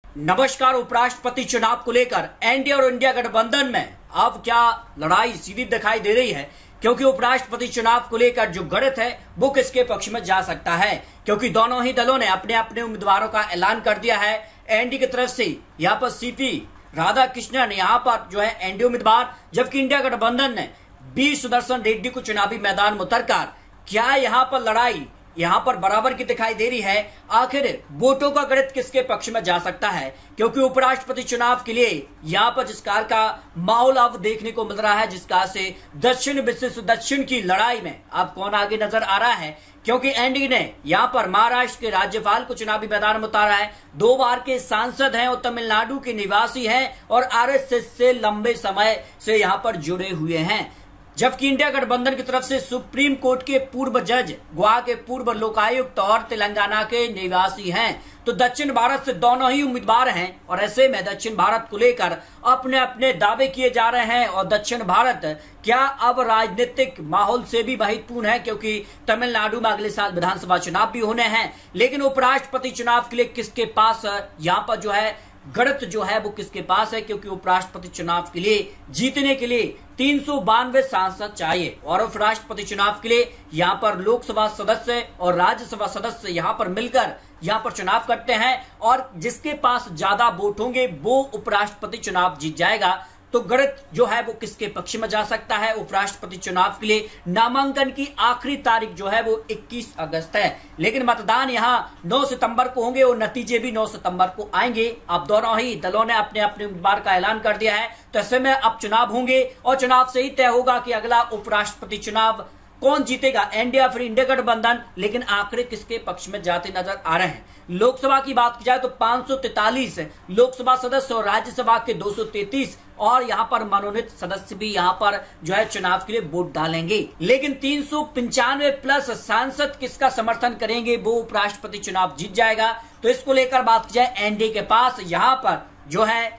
नमस्कार। उपराष्ट्रपति चुनाव को लेकर एनडीए और इंडिया गठबंधन में अब क्या लड़ाई सीधी दिखाई दे रही है, क्योंकि उपराष्ट्रपति चुनाव को लेकर जो गणित है वो किसके पक्ष में जा सकता है, क्योंकि दोनों ही दलों ने अपने अपने उम्मीदवारों का ऐलान कर दिया है। एनडीए की तरफ से यहाँ पर सीपी राधाकृष्णन यहाँ पर जो है एनडीए उम्मीदवार, जबकि इंडिया गठबंधन ने बी सुदर्शन रेड्डी को चुनावी मैदान में उतरकर क्या यहाँ पर लड़ाई यहाँ पर बराबर की दिखाई दे रही है। आखिर वोटों का गणित किसके पक्ष में जा सकता है, क्योंकि उपराष्ट्रपति चुनाव के लिए यहाँ पर जिस कार का माहौल अब देखने को मिल रहा है, जिस कार से दक्षिण विशेष दक्षिण की लड़ाई में अब कौन आगे नजर आ रहा है, क्योंकि एनडीए ने यहाँ पर महाराष्ट्र के राज्यपाल को चुनावी मैदान में उतारा है। 2 बार के सांसद हैं और तमिलनाडु के निवासी हैं और आरएसएस से लंबे समय से यहाँ पर जुड़े हुए हैं। जबकि इंडिया गठबंधन की तरफ से सुप्रीम कोर्ट के पूर्व जज, गोवा के पूर्व लोकायुक्त और तेलंगाना के निवासी हैं। तो दक्षिण भारत से दोनों ही उम्मीदवार हैं और ऐसे में दक्षिण भारत को लेकर अपने अपने दावे किए जा रहे हैं। और दक्षिण भारत क्या अब राजनीतिक माहौल से भी महत्वपूर्ण है, क्योंकि तमिलनाडु में अगले साल विधानसभा चुनाव भी होने हैं। लेकिन उपराष्ट्रपति चुनाव के लिए किसके पास यहाँ पर जो है गणित जो है वो किसके पास है, क्योंकि उपराष्ट्रपति चुनाव के लिए जीतने के लिए 392 सांसद चाहिए और उपराष्ट्रपति चुनाव के लिए यहाँ पर लोकसभा सदस्य और राज्यसभा सदस्य यहाँ पर मिलकर यहाँ पर चुनाव करते हैं और जिसके पास ज्यादा वोट होंगे वो उपराष्ट्रपति चुनाव जीत जाएगा। तो गणित जो है वो किसके पक्ष में जा सकता है। उपराष्ट्रपति चुनाव के लिए नामांकन की आखिरी तारीख जो है वो 21 अगस्त है, लेकिन मतदान यहाँ 9 सितंबर को होंगे और नतीजे भी 9 सितंबर को आएंगे। अब दोनों ही दलों ने अपने अपने उम्मीदवार का ऐलान कर दिया है, तो ऐसे में अब चुनाव होंगे और चुनाव से ही तय होगा कि अगला उपराष्ट्रपति चुनाव कौन जीतेगा, एनडीए फिर इंडिया गठबंधन। लेकिन आंकड़े किसके पक्ष में जाते नजर आ रहे हैं। लोकसभा की बात की जाए तो 543 लोकसभा सदस्य और राज्यसभा के 233 और यहाँ पर मनोनीत सदस्य भी यहाँ पर जो है चुनाव के लिए वोट डालेंगे। लेकिन 395 प्लस सांसद किसका समर्थन करेंगे, वो उपराष्ट्रपति चुनाव जीत जाएगा। तो इसको लेकर बात की जाए एनडीए के पास यहाँ पर जो है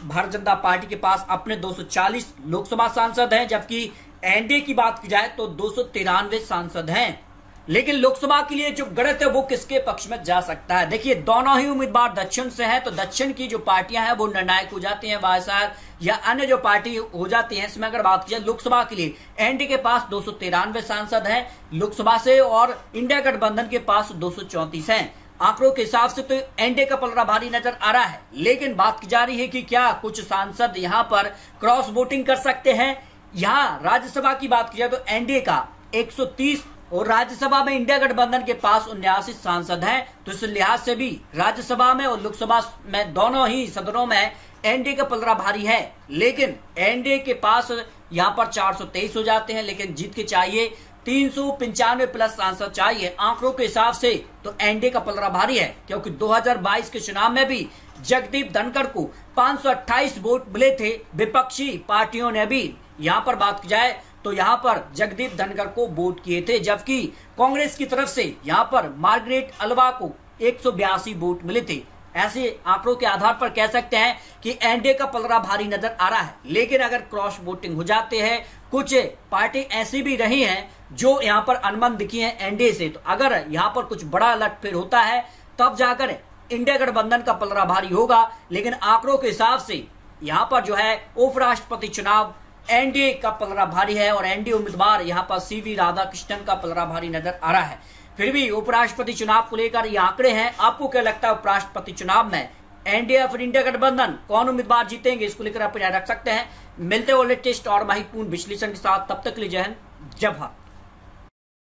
भारतीय जनता पार्टी के पास अपने 240 लोकसभा सांसद हैं, जबकि एनडीए की बात की जाए तो 293 सांसद हैं। लेकिन लोकसभा के लिए जो गणित है वो किसके पक्ष में जा सकता है। देखिए, दोनों ही उम्मीदवार दक्षिण से हैं, तो दक्षिण की जो पार्टियां हैं वो निर्णायक हो जाती हैं, वायएसआर या अन्य जो पार्टी हो जाती हैं। इसमें अगर बात की जाए लोकसभा के लिए एनडीए के पास 293 सांसद हैं लोकसभा से और इंडिया गठबंधन के पास 234 हैं। आंकड़ों के हिसाब से तो एनडीए का पलड़ा भारी नजर आ रहा है, लेकिन बात की जा रही है कि क्या कुछ सांसद यहाँ पर क्रॉस वोटिंग कर सकते हैं। यहाँ राज्यसभा की बात की जाए तो एनडीए का 130 और राज्यसभा में इंडिया गठबंधन के पास 79 सांसद हैं। तो इस लिहाज से भी राज्यसभा में और लोकसभा में दोनों ही सदनों में एनडीए का पलड़ा भारी है। लेकिन एनडीए के पास यहाँ पर 423 हो जाते हैं, लेकिन जीत के चाहिए 395 प्लस सांसद चाहिए। आंकड़ों के हिसाब से तो एनडीए का पलड़ा भारी है, क्योंकि 2022 के चुनाव में भी जगदीप धनखड़ को 528 वोट मिले थे। विपक्षी पार्टियों ने भी यहाँ पर बात की जाए तो यहाँ पर जगदीप धनखड़ को वोट किए थे, जबकि कांग्रेस की तरफ से यहाँ पर मार्गरेट अलवा को 182 वोट मिले थे। ऐसे आंकड़ों के आधार पर कह सकते हैं कि एनडीए का पलड़ा भारी नजर आ रहा है। लेकिन अगर क्रॉस वोटिंग हो जाते हैं, कुछ पार्टी ऐसी भी रही हैं जो यहाँ पर अनुमान दिखी है एनडीए से, तो अगर यहाँ पर कुछ बड़ा उलटफेर होता है तब जाकर इंडिया गठबंधन का पलड़ा भारी होगा। लेकिन आंकड़ों के हिसाब से यहाँ पर जो है उपराष्ट्रपति चुनाव एनडीए का पलड़ा भारी है और एनडीए उम्मीदवार यहाँ पर सीवी राधाकृष्णन का पलड़ा भारी नजर आ रहा है। फिर भी उपराष्ट्रपति चुनाव को लेकर ये आंकड़े हैं। आपको क्या लगता है उपराष्ट्रपति चुनाव में एनडीए या फिर इंडिया गठबंधन कौन उम्मीदवार जीतेंगे, इसको लेकर आप राय रख सकते हैं। मिलते हैं लेटेस्ट और महत्वपूर्ण विश्लेषण के साथ, तब तक के लिए जय हिंद जय भारत।